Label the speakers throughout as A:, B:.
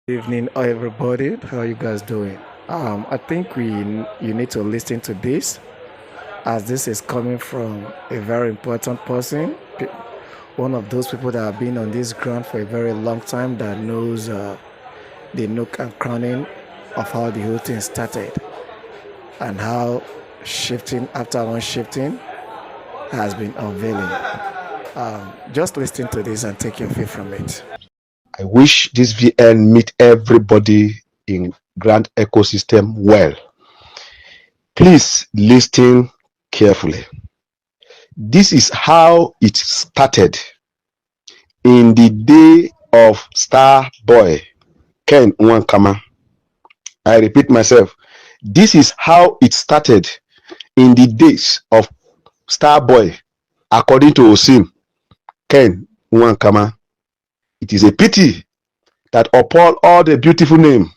A: Evening, everybody. How are you guys doing? I think you need to listen to this as this is coming from a very important person, one of those people that have been on this ground for a very long time that knows the nook and cranny of how the whole thing started and how shifting after one shifting has been unveiling. Just listen to this and take your feel from it.
B: I wish this VN meet everybody in Grand Ecosystem well. Please listen carefully. This is how it started in the day of Star Boy Ken Nwankama. I repeat myself. This is how it started in the days of Star Boy, according to Osim Ken Nwankama. It is a pity that upon all the beautiful name,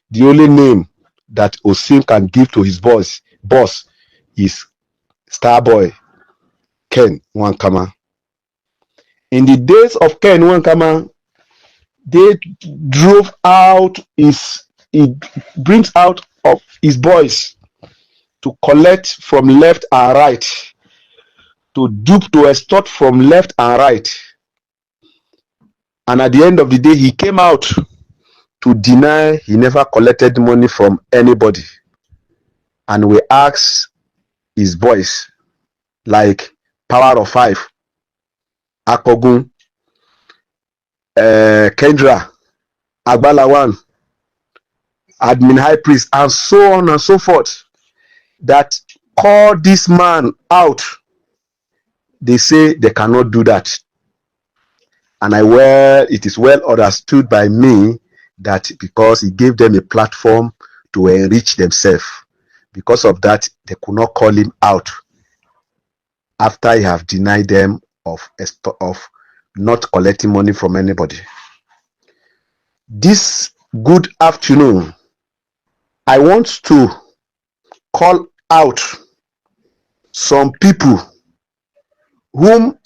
B: the only name that Osim can give to his boss is Starboy Ken Nwankama. In the days of Ken Nwankama, they drove out he brings out of his boys to collect from left and right, to dupe, to extort from left and right. And at the end of the day, he came out to deny he never collected money from anybody. And we asked his boys like Power of Five, Akogun, Kendra, Agbalawan, Admin High Priest, and so on and so forth, that call this man out. They say they cannot do that. And it is well understood by me that because he gave them a platform to enrich themselves, because of that, they could not call him out after he have denied them of not collecting money from anybody. This good afternoon, I want to call out some people whom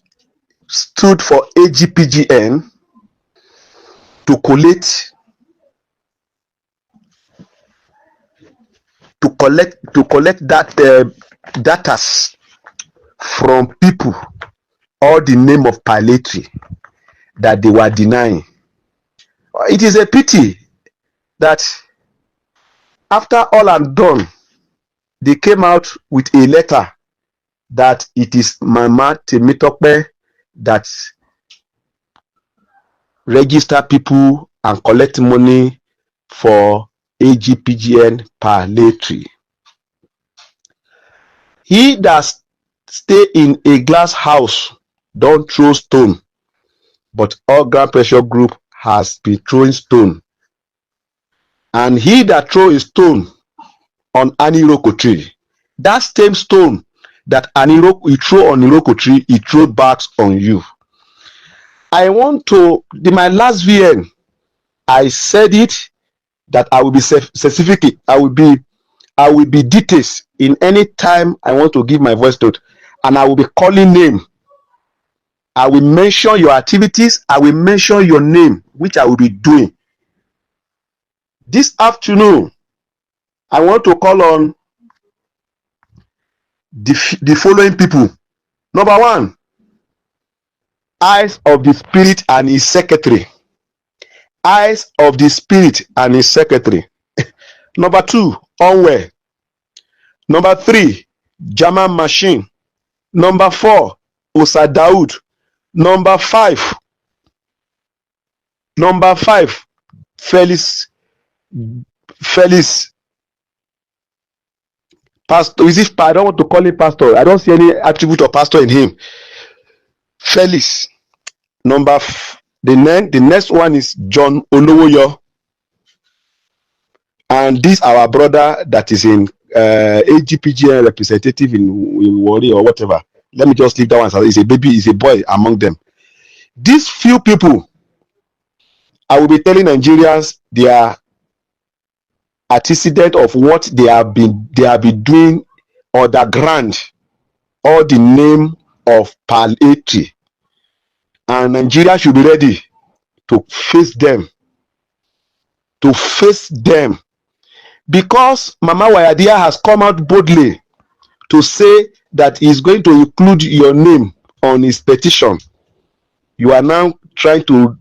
B: stood for AGPGN to collect that data from people, all the name of palliatory that they were denying. It is a pity that after all and done, they came out with a letter that it is Mama Temitope that register people and collect money for AGPGN palliatory. He that stay in a glass house don't throw stone, but all Grand Pressure Group has been throwing stone. And he that throw a stone on Aniroko tree, that same stone that you throw on Iroko tree, he throw back on you. I want to, my last VN, I said it that I will be specific. I will be details in any time I want to give my voice note, and I will be calling name. I will mention your activities. I will mention your name, which I will be doing. This afternoon, I want to call on the following people. Number one, Eyes of the Spirit and his secretary. Eyes of the Spirit and his secretary. Number two, Onwe. Number three, German Machine. Number four, Osa Daoud. Number five, Felix. Pastor, is it? I don't want to call him pastor. I don't see any attribute of pastor in him. Felix. The next one is John Olowoyo. And this our brother that is in AGPGN representative in Warri or whatever. Let me just leave that one. He's a baby, he's a boy among them. These few people, I will be telling Nigerians their antecedent of what they have been doing underground, all the name of palliatory. And Nigeria should be ready to face them. to face them, because Mama Wayadia has come out boldly to say that he's going to include your name on his petition. You are now trying to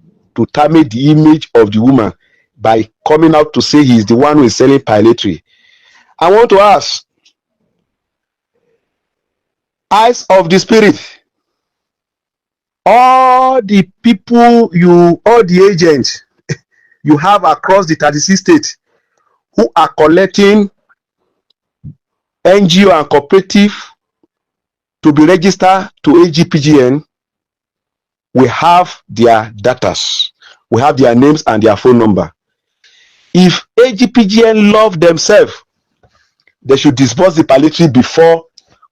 B: tarnish the image of the woman by coming out to say he is the one who is selling pyrethry. I want to ask, eyes of the spirit, all the people all the agents you have across the 36 states who are collecting NGO and cooperative to be registered to AGPGN, we have their data, we have their names and their phone number. If AGPGN love themselves, they should disburse the palliatory before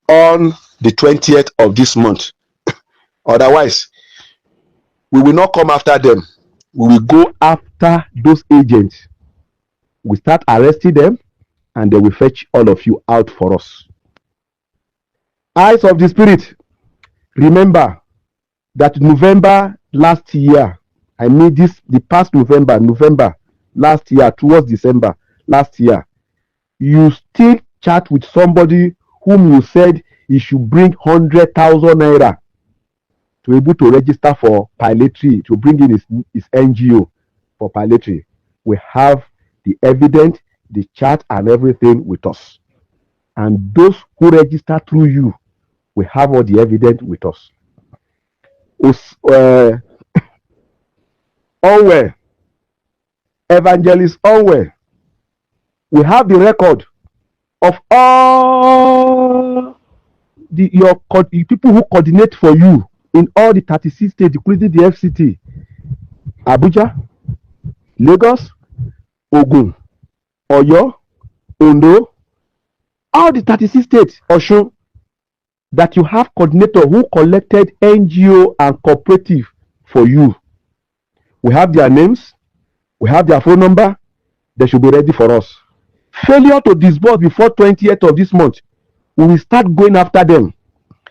B: on the 20th of this month. Otherwise, we will not come after them. We will go after those agents. We start arresting them, and they will fetch all of you out for us. Eyes of the spirit, remember that November last year, I mean the past November last year towards December last year, you still chat with somebody whom you said he should bring 100,000 naira to be able to register for pyrethry, to bring in his NGO for pyrethry. We have the evidence, the chat, and everything with us. And those who register through you, we have all the evidence with us. Onwell, Evangelist Onwell, we have the record of all the people who coordinate for you in all the 36 states, including the FCT, Abuja, Lagos, Ogun, Oyo, Ondo, all the 36 states, Osun, that you have coordinator who collected NGO and cooperative for you. We have their names, we have their phone number, they should be ready for us. Failure to disburse before 20th of this month, we will start going after them,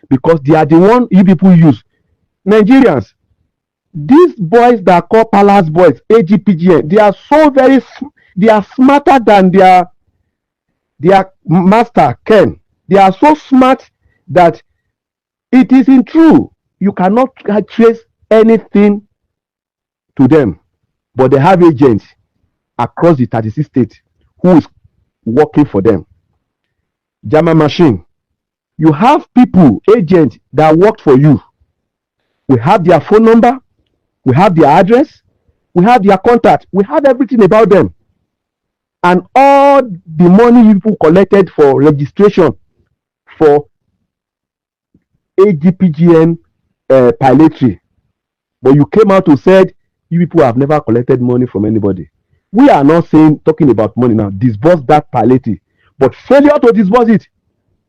B: because they are the one you people use. Nigerians, these boys that are called Palace Boys, AGPGN, they are so they are smarter than their master, Ken. They are so smart that it isn't true. You cannot trace anything to them. But they have agents across the 36 states who is working for them. Jama Machine, you have people, agents that worked for you. We have their phone number, we have their address, we have their contact, we have everything about them. And all the money people collected for registration for AGPGN pyrethry. But you came out to said you people have never collected money from anybody. We are not talking about money now. Disburse that pyrethry. But failure to disburse it,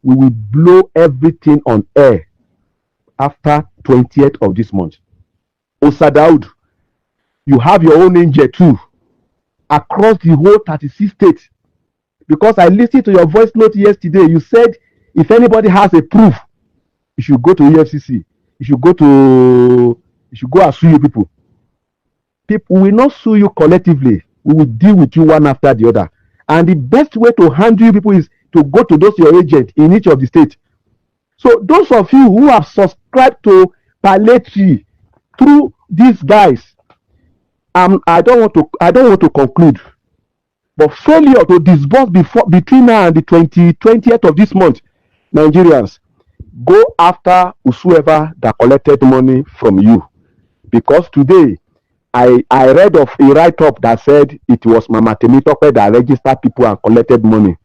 B: we will blow everything on air after 20th of this month. Osadaud, you have your own angel too across the whole 36 states. Because I listened to your voice note yesterday, you said if anybody has a proof, you should go to EFCC. You should go and sue you people. People will not sue you collectively. We will deal with you one after the other. And the best way to handle you people is to go to those your agents in each of the states. So those of you who have subscribed to pyrethry through these guys, I don't want to conclude. But failure to disburse between now and the 20th of this month, Nigerians, go after whosoever that collected money from you. Because today, I read of a write-up that said it was Mama Temitope that registered people and collected money.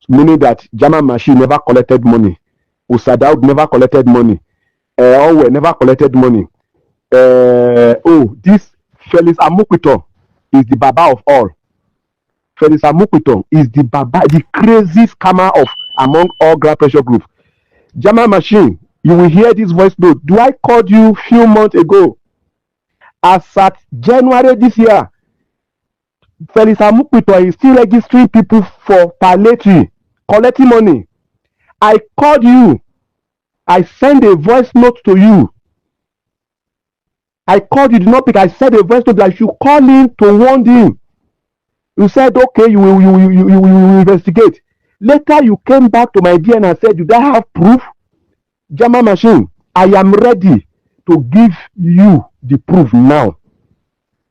B: Meaning that Jama Machine never collected money. Usadaud never collected money. Owe never collected money. This Felix Amukwito is the Baba of all. Felix Amukwito is the Baba, the crazy scammer of among all ground pressure groups. Jama Machine, you will hear this voice note. Do I called you few months ago? As at January this year, Felix Amukwito is still registering people for pyrethry, collecting money. I called you. I sent a voice note to you. I called you, did not pick. I sent a voice note that you should call him to warn him You said, okay, you will investigate. Later, you came back to my DN and said, do I have proof? Jama machine, I am ready to give you the proof now.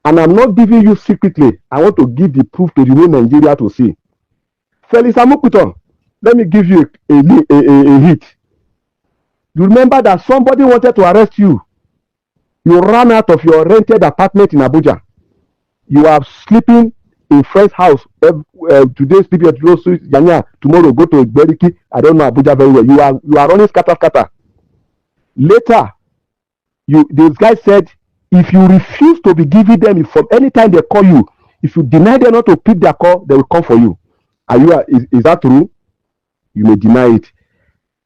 B: And I'm not giving you secretly. I want to give the proof to the whole Nigeria to see. Felix Amukuton, let me give you a hit. You remember that somebody wanted to arrest you. You ran out of your rented apartment in Abuja. You are sleeping in friend's house. Today sleep at Yanya. Tomorrow go to Beriki. I don't know Abuja very well. You are running scatter. Later, those guys said, if you refuse to be giving them from any time they call you, if you deny them not to pick their call, they will come for you. Is that true? You may deny it.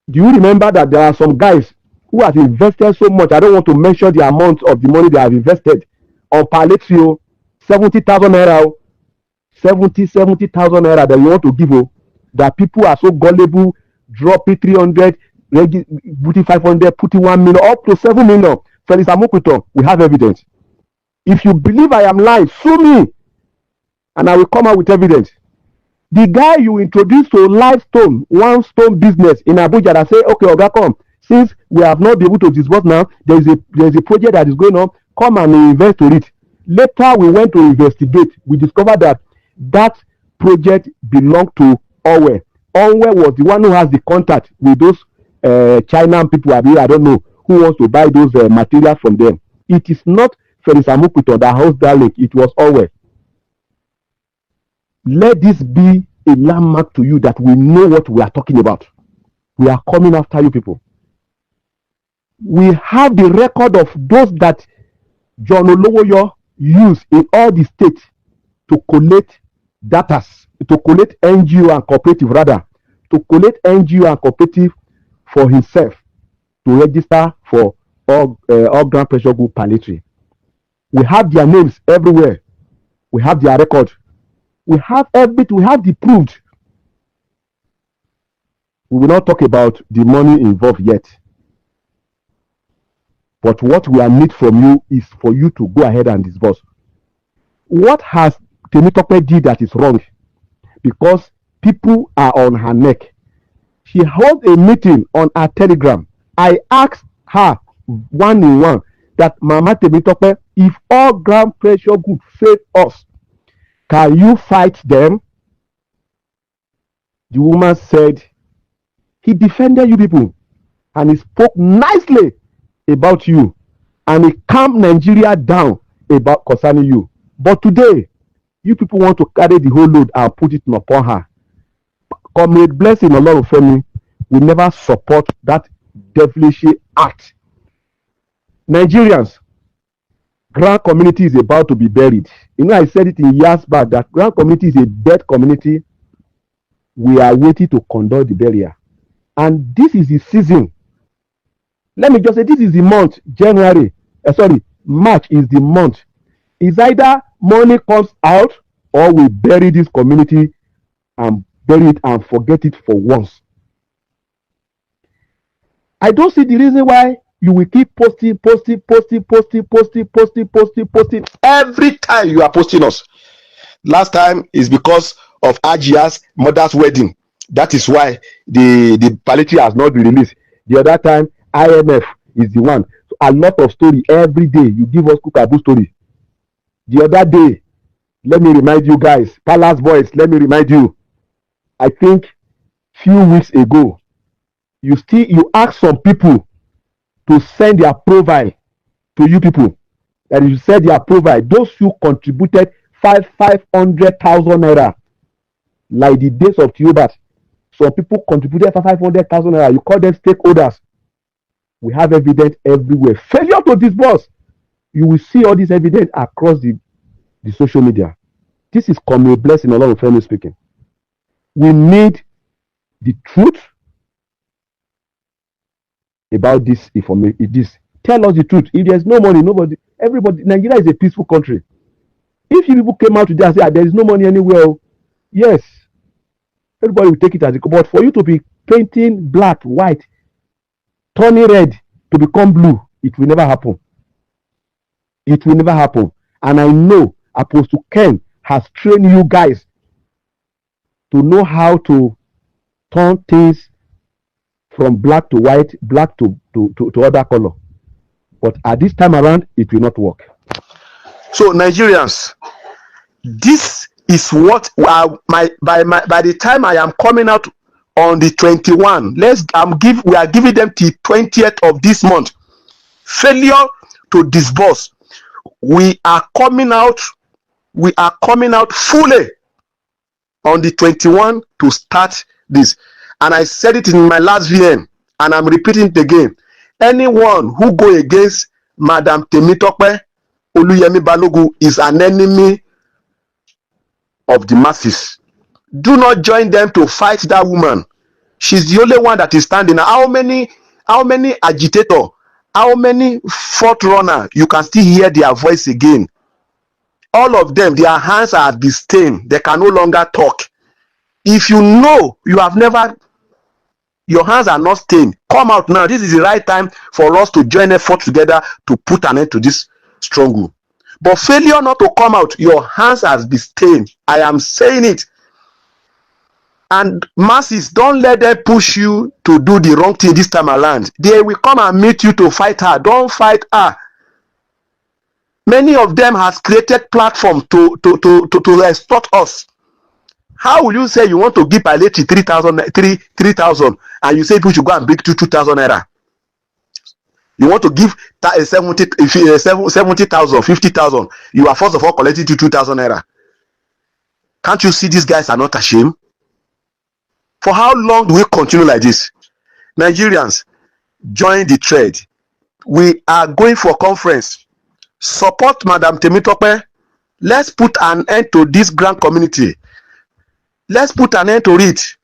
B: Do you remember that there are some guys who have invested so much? I don't want to mention the amount of the money they have invested on Paletio, 70,000 naira, 70,000 naira that you want to give. That people are so gullible, drop it 300, put 500, put 1 million, up to 7 million. Felix Amukuton, we have evidence. If you believe I am lying, sue me, and I will come out with evidence. The guy you introduced to one stone business in Abuja that say, okay, Oga, come. Since we have not been able to disburse now, there is a project that is going on. Come and invest to it. Later, we went to investigate. We discovered that project belonged to Owe. Owe was the one who has the contact with those China people. I don't know who wants to buy those materials from them. It is not Felix Amukuton that hosts that link. It was Owe. Let this be a landmark to you that we know what we are talking about. We are coming after you people. We have the record of those that John Olowoyo used in all the states to collect data, to collect NGO and cooperative rather, to collect NGO and cooperative for himself, to register for all ground pressure group palliatory. We have their names everywhere. We have their record. We have everything. We have the proof. We will not talk about the money involved yet. But what we need from you is for you to go ahead and disburse. What has Temitope did that is wrong? Because people are on her neck. She held a meeting on her Telegram. I asked her one-on-one that Mama Temitope, if all ground pressure group fail us, can you fight them? The woman said, he defended you people and he spoke nicely about you and he calmed Nigeria down about concerning you. But today, you people want to carry the whole load and put it upon her. Comrade Blessing Olorunfemi will never support that devilish act. Nigerians, Grand community is about to be buried. You know, I said it in years back that Grand community is a dead community. We are waiting to conduct the burial. And this is the season. Let me just say, this is the month, March is the month. It's either money comes out or we bury this community and bury it and forget it for once. I don't see the reason why you will keep posting. Every time you are posting us. Last time is because of Ajia's mother's wedding. That is why the palliative has not been released. The other time, IMF is the one. So a lot of story every day. You give us Kukabu story. The other day, let me remind you guys, Palace Boys, let me remind you. I think few weeks ago, you asked some people to send their profile to you people. That you said their profile. Those who contributed 500,000 naira, like the days of Theobat. Some people contributed 500,000 naira. You call them stakeholders. We have evidence everywhere. Failure to disburse. You will see all this evidence across the social media. This is Comrade Blessing Olorunfemi speaking. We need the truth about this information. Tell us the truth. If there's no money, everybody. Nigeria is a peaceful country. If you people came out today and say there is no money anywhere, yes, everybody will take it as a. But for you to be painting black, white, turning red to become blue, it will never happen. It will never happen. And I know Apostle Ken has trained you guys to know how to turn things from black to white, black to other color. But at this time around, it will not work. So Nigerians, this is what by the time I am coming out on the 21, we are giving them the 20th of this month. Failure to disburse. We are coming out fully on the 21 to start this. And I said it in my last VN, and I'm repeating it again. Anyone who go against Madam Temitope Oluyemi Balogun is an enemy of the masses. Do not join them to fight that woman. She's the only one that is standing. How many agitator, how many front runner you can still hear their voice again? All of them, their hands are been stained. They can no longer talk. If you know you have never, your hands are not stained, come out now. This is the right time for us to join effort together to put an end to this struggle. But failure not to come out, your hands has been stained. I am saying it. And masses, don't let them push you to do the wrong thing this time around. They will come and meet you to fight her. Don't fight her. Many of them has created platform to extort us. How will you say you want to give palliative 3,000 and you say people should go and bring 2,000 naira? You want to give 70,000, 50,000. You are first of all collecting 2,000 naira. Can't you see these guys are not ashamed? For how long do we continue like this? Nigerians, join the trade. We are going for a conference. Support Madam Temitope. Let's put an end to this grand community. Let's put an end to it.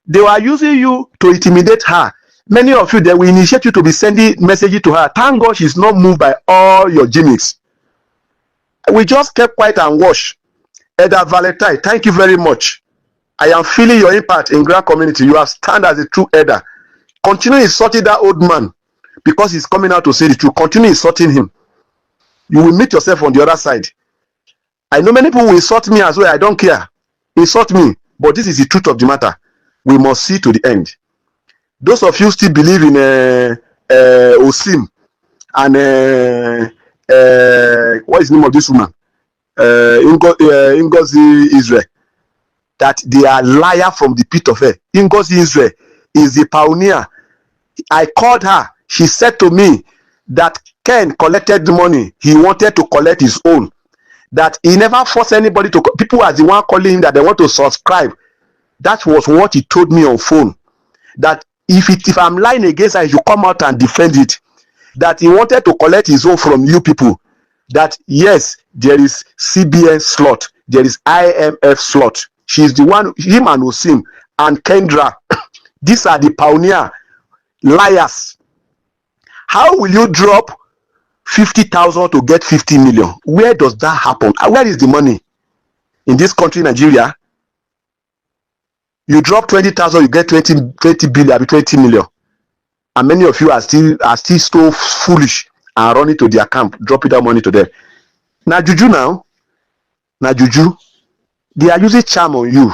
B: They were using you to intimidate her. Many of you, they will initiate you to be sending messages to her. Thank God she's not moved by all your gimmicks. We just kept quiet and watch. Elder Valentine, thank you very much. I am feeling your impact in grand community. You have stand as a true elder. Continue insulting that old man because he's coming out to say the truth. Continue insulting him. You will meet yourself on the other side. I know many people will insult me as well. I don't care. Insult me. But this is the truth of the matter. We must see to the end. Those of you still believe in Osim and what is the name of this woman? Ngozi Israel. That they are liar from the pit of hell. Ngozi Israel is the pioneer. I called her. She said to me that Ken collected the money. He wanted to collect his own. That he never forced anybody to. People are the one calling him that they want to subscribe. That was what he told me on phone. That if I'm lying against her, he should come out and defend it. That he wanted to collect his own from you people. That yes, there is CBN slot. There is IMF slot. She's the one, him and Osim and Kendra. These are the pioneer liars. How will you drop 50,000 to get 50 million? Where does that happen? Where is the money? In this country, Nigeria, you drop 20,000, you get 20 billion, 20 million. And many of you are still so foolish and running to their camp, dropping that money to them. Now, juju. They are using charm on you.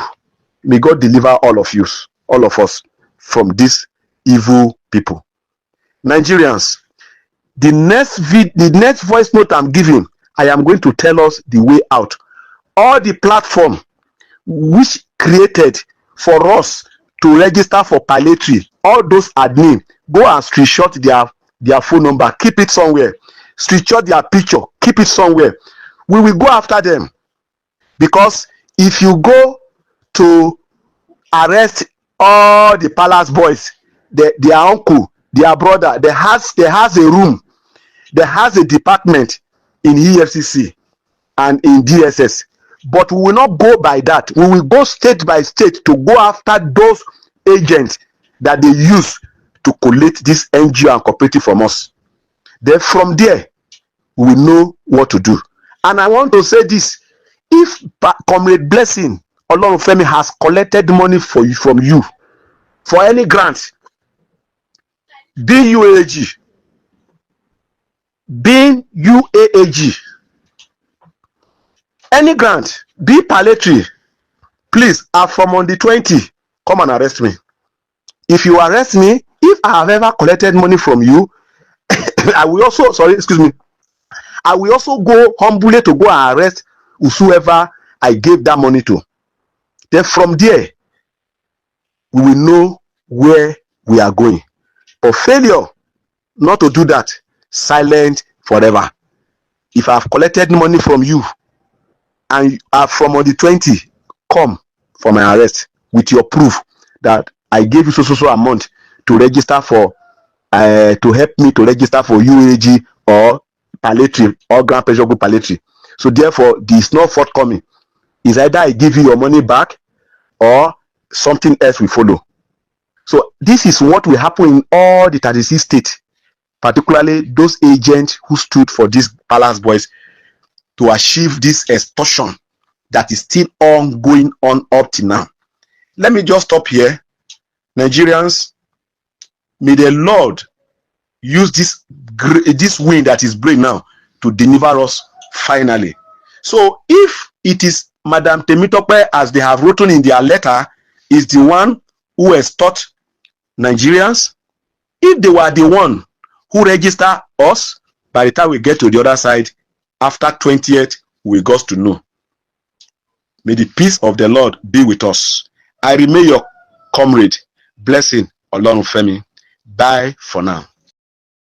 B: May God deliver all of us from these evil people. Nigerians, the next voice note I'm giving, I am going to tell us the way out. All the platform which created for us to register for palliative, all those admin, go and screenshot their phone number, keep it somewhere. Screenshot their picture, keep it somewhere. We will go after them. Because if you go to arrest all the palace boys, their uncle, their brother, they has a room, they has a department in EFCC and in DSS. But we will not go by that. We will go state by state to go after those agents that they use to collect this NGO and cooperative from us. Then from there, we know what to do. And I want to say this. If Comrade Blessing Olorunfemi has collected money from you for any grant, being UAG, any grant, Be palliatory. Please, from on the 20, come and arrest me. If you arrest me, if I have ever collected money from you, I will also, I will also go humbly to go and arrest whosoever I gave that money to. Then from there, we will know where we are going. But failure not to do that, silent forever. If I have collected money from you and from on the 20, come for my arrest with your proof that I gave you so amount to register for, to help me to register for UAG or palliatory or grand pressure group palliatory. So therefore, this is not forthcoming. Is either I give you your money back or something else will follow. So this is what will happen in all the 36 states, particularly those agents who stood for these palace boys to achieve this extortion that is still ongoing on up to now. Let me just stop here. Nigerians, may the Lord use this wind that is blowing now to deliver us finally. So if it is Madam Temitope, as they have written in their letter, is the one who has taught Nigerians, if they were the one who register us, by the time we get to the other side, after 20th, we got to know. May the peace of the Lord be with us. I remain your comrade. Blessing Olorunfemi. Bye for now.